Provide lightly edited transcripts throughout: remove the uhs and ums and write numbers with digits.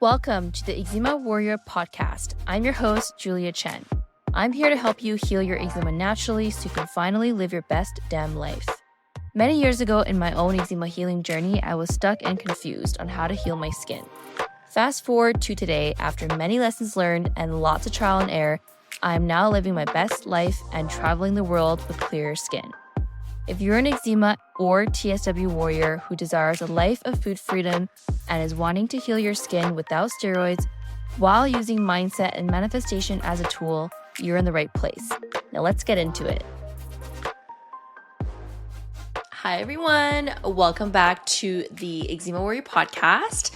Welcome to the Eczema Warrior podcast. I'm your host, Julia Chen. I'm here to help you heal your eczema naturally so you can finally live your best damn life. Many years ago in my own eczema healing journey, I was stuck and confused on how to heal my skin. Fast forward to today, after many lessons learned and lots of trial and error, I am now living my best life and traveling the world with clearer skin. If you're an eczema or TSW warrior who desires a life of food freedom and is wanting to heal your skin without steroids while using mindset and manifestation as a tool, you're in the right place. Now let's get into it. Hi everyone, welcome back to the Eczema Warrior podcast.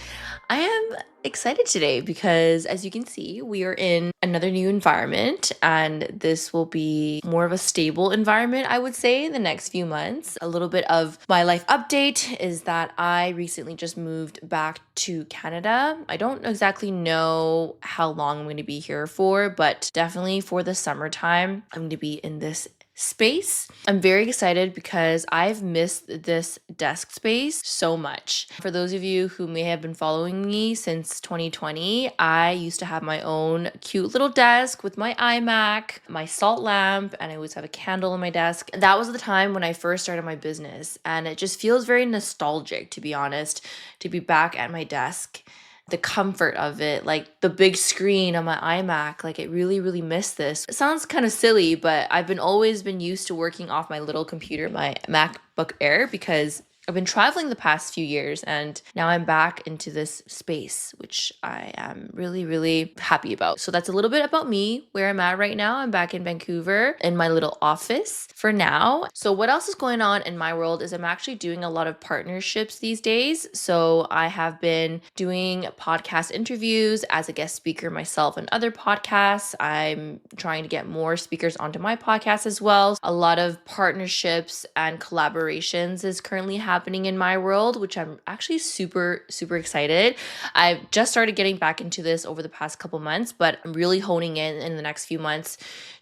I am excited today because, as you can see, we are in another new environment, and this will be more of a stable environment, I would say, in the next few months. A little bit of my life update is that I recently just moved back to Canada. I don't exactly know how long I'm going to be here for, but definitely for the summertime, I'm going to be in this space. I'm very excited because I've missed this desk space so much. For those of you who may have been following me since 2020, I used to have my own cute little desk with my iMac, my salt lamp, and I always have a candle on my desk. That was the time when I first started my business, and it just feels very nostalgic, to be honest, to be back at my desk. The comfort of it, like the big screen on my iMac, like it really missed this. It sounds kind of silly, but I've always been used to working off my little computer, my MacBook Air, because I've been traveling the past few years, and now I'm back into this space, which I am really happy about. So that's a little bit about me, where I'm at right now. I'm back in Vancouver in my little office for now. So what else is going on in my world is I'm actually doing a lot of partnerships these days. So I have been doing podcast interviews as a guest speaker myself and other podcasts. I'm trying to get more speakers onto my podcast as well. A lot of partnerships and collaborations is currently happening in my world, which I'm actually super excited. I've just started getting back into this over the past couple months, but I'm really honing in the next few months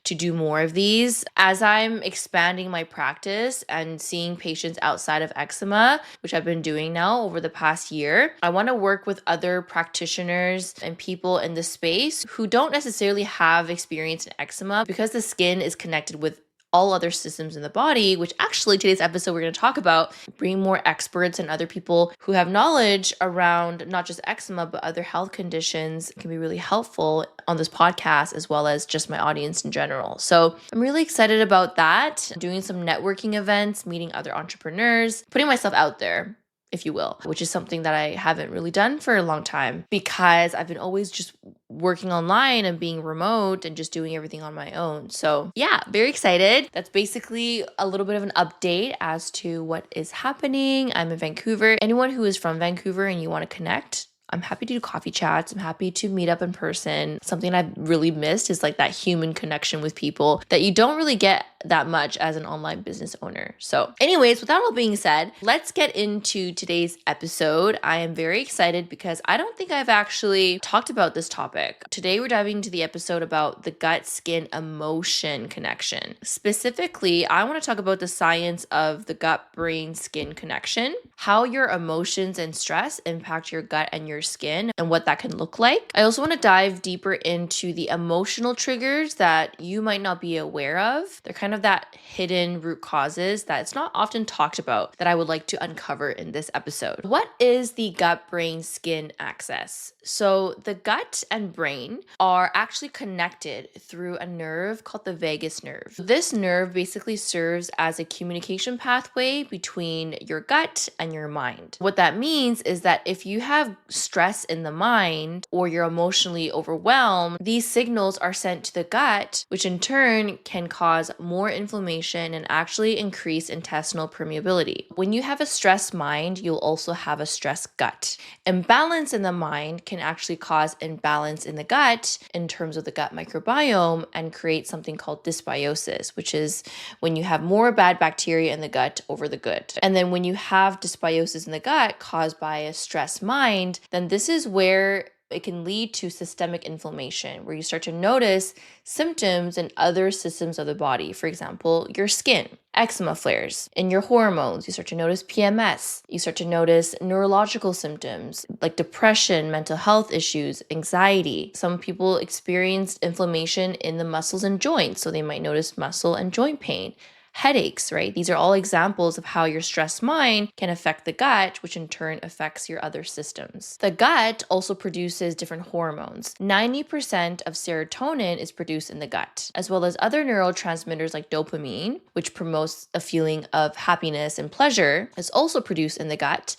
to do more of these. As I'm expanding my practice and seeing patients outside of eczema, which I've been doing now over the past year, I want to work with other practitioners and people in the space who don't necessarily have experience in eczema, because the skin is connected with all other systems in the body, which actually today's episode we're going to talk about. Bring more experts and other people who have knowledge around not just eczema, but other health conditions can be really helpful on this podcast, as well as just my audience in general. So I'm really excited about that. Doing some networking events, meeting other entrepreneurs, putting myself out there, if you will, which is something that I haven't really done for a long time because I've been always just working online and being remote and just doing everything on my own. So yeah, very excited. That's basically a little bit of an update as to what is happening. I'm in Vancouver. Anyone who is from Vancouver and you want to connect, I'm happy to do coffee chats. I'm happy to meet up in person. Something I've really missed is like that human connection with people that you don't really get that much as an online business owner. So anyways, with that all being said, let's get into today's episode. I am very excited because I don't think I've actually talked about this topic. Today, we're diving into the episode about the gut-skin emotion connection. Specifically, I want to talk about the science of the gut-brain-skin connection, how your emotions and stress impact your gut and your skin, and what that can look like. I also want to dive deeper into the emotional triggers that you might not be aware of. They're kind of that hidden root causes that it's not often talked about that I would like to uncover in this episode. What is the gut-brain-skin axis? So the gut and brain are actually connected through a nerve called the vagus nerve. This nerve basically serves as a communication pathway between your gut and your mind. What that means is that if you have stress in the mind or you're emotionally overwhelmed, these signals are sent to the gut, which in turn can cause more inflammation and actually increase intestinal permeability. When you have a stressed mind, you'll also have a stressed gut. Imbalance in the mind can actually cause imbalance in the gut in terms of the gut microbiome and create something called dysbiosis, which is when you have more bad bacteria in the gut over the good. And then when you have dysbiosis in the gut caused by a stressed mind, then this is where It can lead to systemic inflammation, where you start to notice symptoms in other systems of the body. For example, your skin, eczema flares, in your hormones. You start to notice PMS. You start to notice neurological symptoms like depression, mental health issues, anxiety. Some people experience inflammation in the muscles and joints, so they might notice muscle and joint pain. Headaches, right? These are all examples of how your stressed mind can affect the gut, which in turn affects your other systems. The gut also produces different hormones. 90% of serotonin is produced in the gut, as well as other neurotransmitters like dopamine, which promotes a feeling of happiness and pleasure, is also produced in the gut.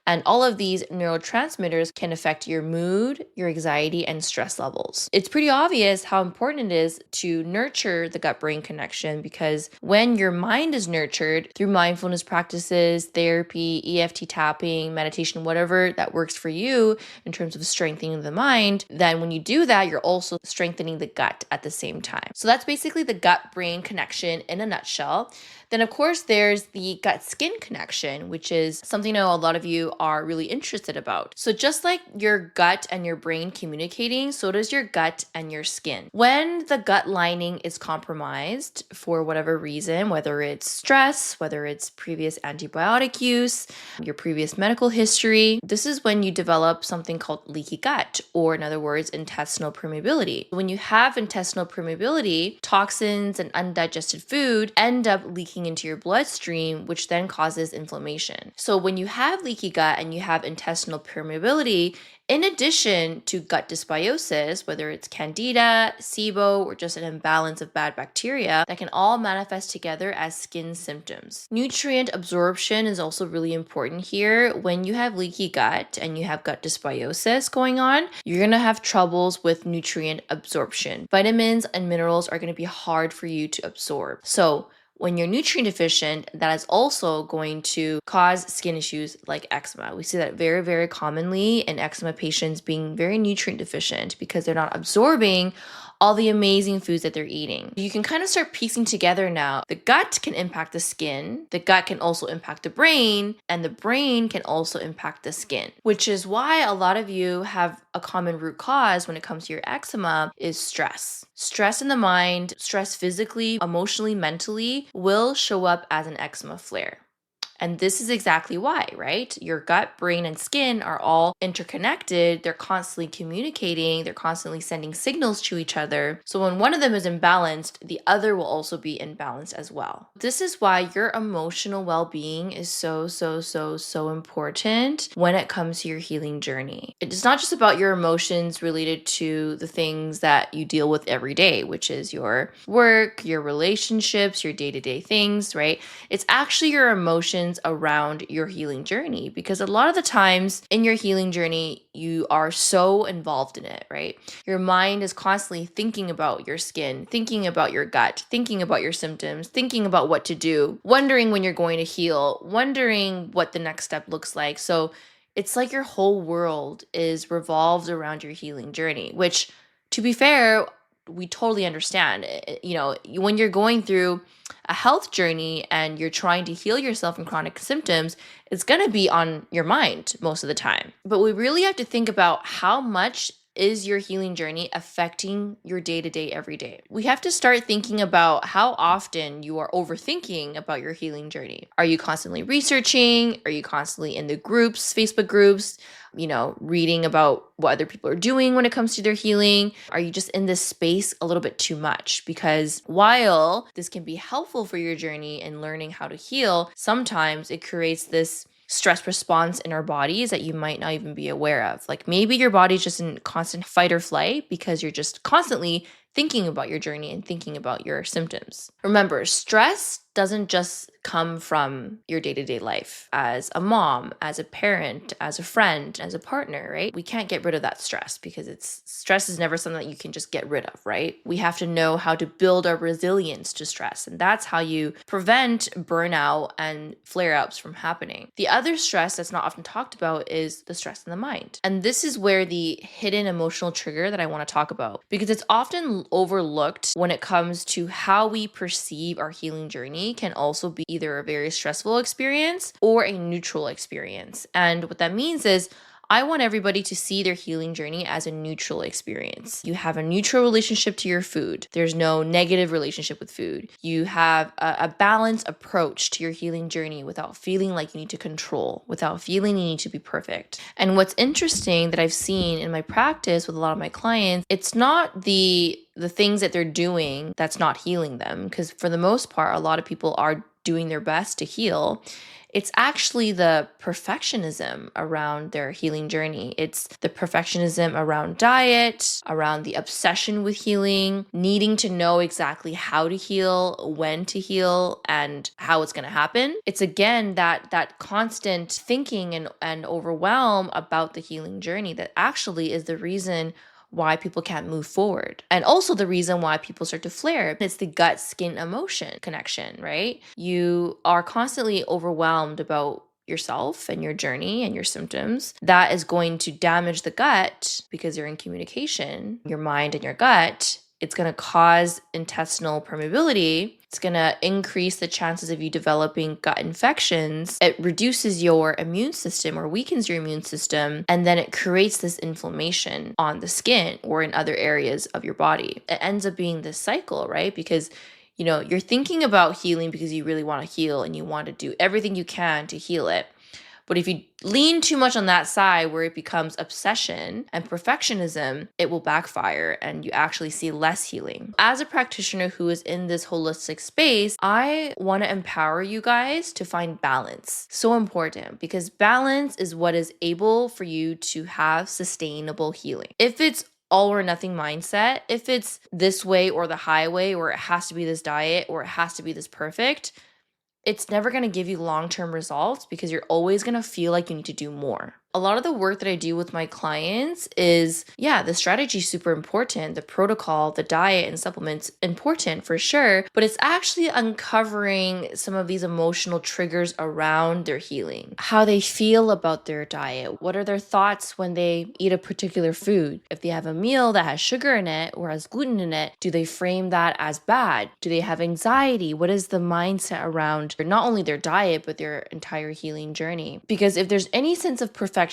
And all of these neurotransmitters can affect your mood, your anxiety, and stress levels. It's pretty obvious how important it is to nurture the gut-brain connection, because when your mind is nurtured through mindfulness practices, therapy, EFT tapping, meditation, whatever that works for you in terms of strengthening the mind, then when you do that, you're also strengthening the gut at the same time. So that's basically the gut-brain connection in a nutshell. Then, of course, there's the gut-skin connection, which is something I know a lot of you are really interested about. So just like your gut and your brain communicating, so does your gut and your skin. When the gut lining is compromised for whatever reason, whether it's stress, whether it's previous antibiotic use, your previous medical history, this is when you develop something called leaky gut, or in other words, intestinal permeability. When you have intestinal permeability, toxins and undigested food end up leaking into your bloodstream, which then causes inflammation. So when you have leaky gut and you have intestinal permeability, in addition to gut dysbiosis, whether it's candida, SIBO, or just an imbalance of bad bacteria, that can all manifest together as skin symptoms. Nutrient absorption is also really important here. When you have leaky gut and you have gut dysbiosis going on, you're going to have troubles with nutrient absorption. Vitamins and minerals are going to be hard for you to absorb. So when you're nutrient deficient, that is also going to cause skin issues like eczema. We see that very, very commonly in eczema patients being very nutrient deficient because they're not absorbing all the amazing foods that they're eating. You can kind of start piecing together now. The gut can impact the skin, the gut can also impact the brain, and the brain can also impact the skin, which is why a lot of you have a common root cause when it comes to your eczema is stress. Stress in the mind, stress physically, emotionally, mentally will show up as an eczema flare. And this is exactly why, right? Your gut, brain, and skin are all interconnected. They're constantly communicating. They're constantly sending signals to each other. So when one of them is imbalanced, the other will also be imbalanced as well. This is why your emotional well-being is so important when it comes to your healing journey. It's not just about your emotions related to the things that you deal with every day, which is your work, your relationships, your day-to-day things, right? It's actually your emotions around your healing journey, because a lot of the times in your healing journey, you are so involved in it, right? Your mind is constantly thinking about your skin, thinking about your gut, thinking about your symptoms, thinking about what to do, wondering when you're going to heal, wondering what the next step looks like. So it's like your whole world is revolved around your healing journey, which, to be fair, we totally understand. You know, when you're going through a health journey and you're trying to heal yourself from chronic symptoms, it's going to be on your mind most of the time. But we really have to think about how much is your healing journey affecting your day-to-day every day. We have to start thinking about how often you are overthinking about your healing journey. Are you constantly researching? Are you constantly in the groups, Facebook groups, reading about what other people are doing when it comes to their healing? Are you just in this space a little bit too much? Because while this can be helpful for your journey and learning how to heal, sometimes it creates this stress response in our bodies that you might not even be aware of. Like maybe your body's just in constant fight or flight because you're just constantly thinking about your journey and thinking about your symptoms. Remember, stress doesn't just come from your day-to-day life as a mom, as a parent, as a friend, as a partner, right? We can't get rid of that stress because stress is never something that you can just get rid of, right? We have to know how to build our resilience to stress, and that's how you prevent burnout and flare-ups from happening. The other stress that's not often talked about is the stress in the mind. And this is where the hidden emotional trigger that I want to talk about, because it's often overlooked when it comes to how we perceive our healing journey can also be either a very stressful experience or a neutral experience. And what that means is I want everybody to see their healing journey as a neutral experience. You have a neutral relationship to your food. There's no negative relationship with food. You have a balanced approach to your healing journey without feeling like you need to control, without feeling you need to be perfect. And what's interesting that I've seen in my practice with a lot of my clients, it's not the things that they're doing that's not healing them, because for the most part, a lot of people are doing their best to heal. It's actually the perfectionism around their healing journey. It's the perfectionism around diet, around the obsession with healing, needing to know exactly how to heal, when to heal, and how it's going to happen. It's again that constant thinking and overwhelm about the healing journey that actually is the reason why people can't move forward. And also the reason why people start to flare. It's the gut-skin emotion connection, right? You are constantly overwhelmed about yourself and your journey and your symptoms. That is going to damage the gut because you're in communication, your mind and your gut. It's going to cause intestinal permeability. It's going to increase the chances of you developing gut infections. It reduces your immune system or weakens your immune system. And then it creates this inflammation on the skin or in other areas of your body. It ends up being this cycle, right? Because you're thinking about healing because you really want to heal and you want to do everything you can to heal it. But if you lean too much on that side where it becomes obsession and perfectionism, it will backfire and you actually see less healing. As a practitioner who is in this holistic space, I want to empower you guys to find balance. So important, because balance is what is able for you to have sustainable healing. If it's all or nothing mindset, if it's this way or the highway, or it has to be this diet, or it has to be this perfect, it's never going to give you long-term results because you're always going to feel like you need to do more. A lot of the work that I do with my clients is, the strategy is super important, the protocol, the diet and supplements important for sure, but it's actually uncovering some of these emotional triggers around their healing, how they feel about their diet, what are their thoughts when they eat a particular food. If they have a meal that has sugar in it or has gluten in it, do they frame that as bad? Do they have anxiety? What is the mindset around not only their diet, but their entire healing journey? Because if there's any sense of perfectionism,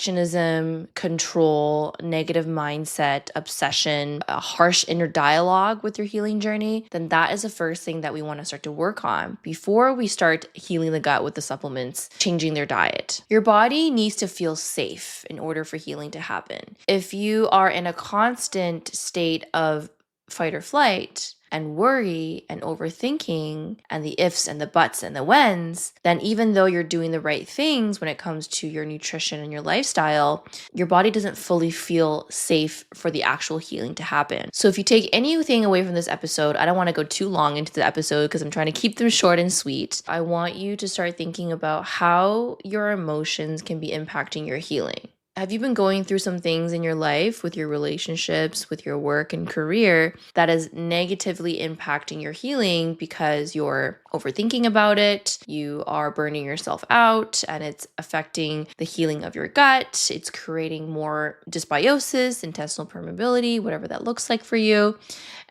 control, negative mindset, obsession, a harsh inner dialogue with your healing journey, then that is the first thing that we want to start to work on before we start healing the gut with the supplements, changing their diet. Your body needs to feel safe in order for healing to happen. If you are in a constant state of fight or flight and worry and overthinking and the ifs and the buts and the whens, then even though you're doing the right things when it comes to your nutrition and your lifestyle, your body doesn't fully feel safe for the actual healing to happen. So if you take anything away from this episode, I don't want to go too long into the episode because I'm trying to keep them short and sweet. I want you to start thinking about how your emotions can be impacting your healing. Have you been going through some things in your life with your relationships, with your work and career that is negatively impacting your healing because you're overthinking about it, you are burning yourself out, and it's affecting the healing of your gut, it's creating more dysbiosis, intestinal permeability, whatever that looks like for you.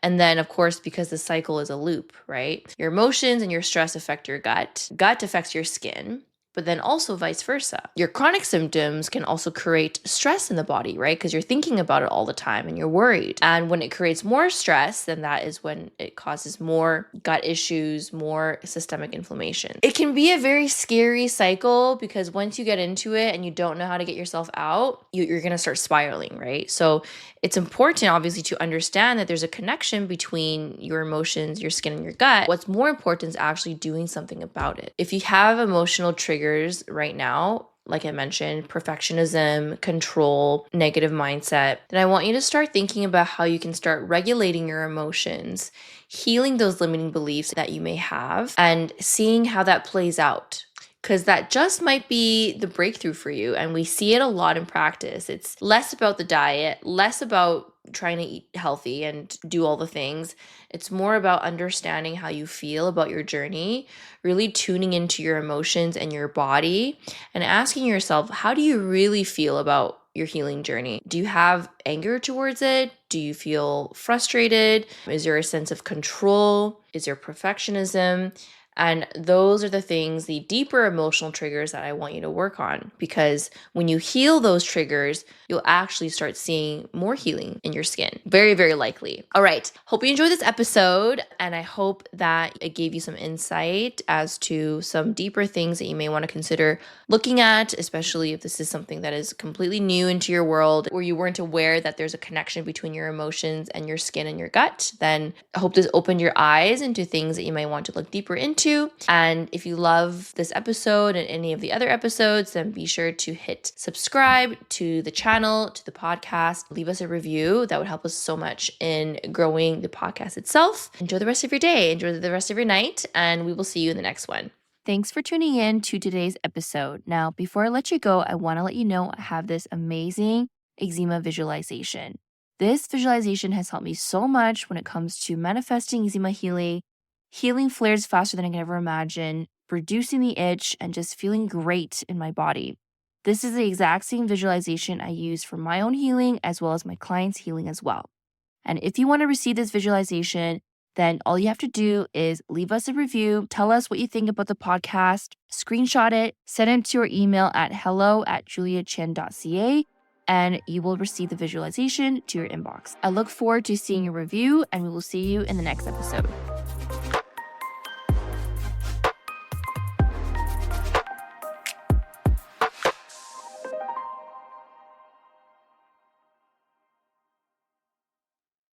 And then, of course, because the cycle is a loop, right? Your emotions and your stress affect your gut. Gut affects your skin, but then also vice versa. Your chronic symptoms can also create stress in the body, right? Because you're thinking about it all the time and you're worried. And when it creates more stress, then that is when it causes more gut issues, more systemic inflammation. It can be a very scary cycle because once you get into it and you don't know how to get yourself out, you're going to start spiraling, right? So it's important, obviously, to understand that there's a connection between your emotions, your skin, and your gut. What's more important is actually doing something about it. If you have emotional triggers right now, like I mentioned, perfectionism, control, negative mindset, then I want you to start thinking about how you can start regulating your emotions, healing those limiting beliefs that you may have, and seeing how that plays out. Because that just might be the breakthrough for you. And we see it a lot in practice. It's less about the diet, less about trying to eat healthy and do all the things. It's more about understanding how you feel about your journey, really tuning into your emotions and your body, and asking yourself, how do you really feel about your healing journey? Do you have anger towards it? Do you feel frustrated? Is there a sense of control? Is there perfectionism? And those are the things, the deeper emotional triggers that I want you to work on, because when you heal those triggers, you'll actually start seeing more healing in your skin. Very, very likely. All right. Hope you enjoyed this episode, and I hope that it gave you some insight as to some deeper things that you may want to consider looking at, especially if this is something that is completely new into your world, or you weren't aware that there's a connection between your emotions and your skin and your gut. Then I hope this opened your eyes into things that you may want to look deeper into. And if you love this episode and any of the other episodes, then be sure to hit subscribe to the channel, to the podcast, leave us a review. That would help us so much in growing the podcast itself. Enjoy the rest of your day, enjoy the rest of your night, and we will see you in the next one. Thanks for tuning in to today's episode. Now, before I let you go, I want to let you know I have this amazing eczema visualization. This visualization has helped me so much when it comes to manifesting eczema healing flares faster than I can ever imagine, reducing the itch, and just feeling great in my body. This is the exact same visualization I use for my own healing as well as my clients' healing as well. And if you want to receive this visualization, then all you have to do is leave us a review, tell us what you think about the podcast, screenshot it, send it to your email at hello@juliachen.ca, and you will receive the visualization to your inbox. I look forward to seeing your review, and we will see you in the next episode.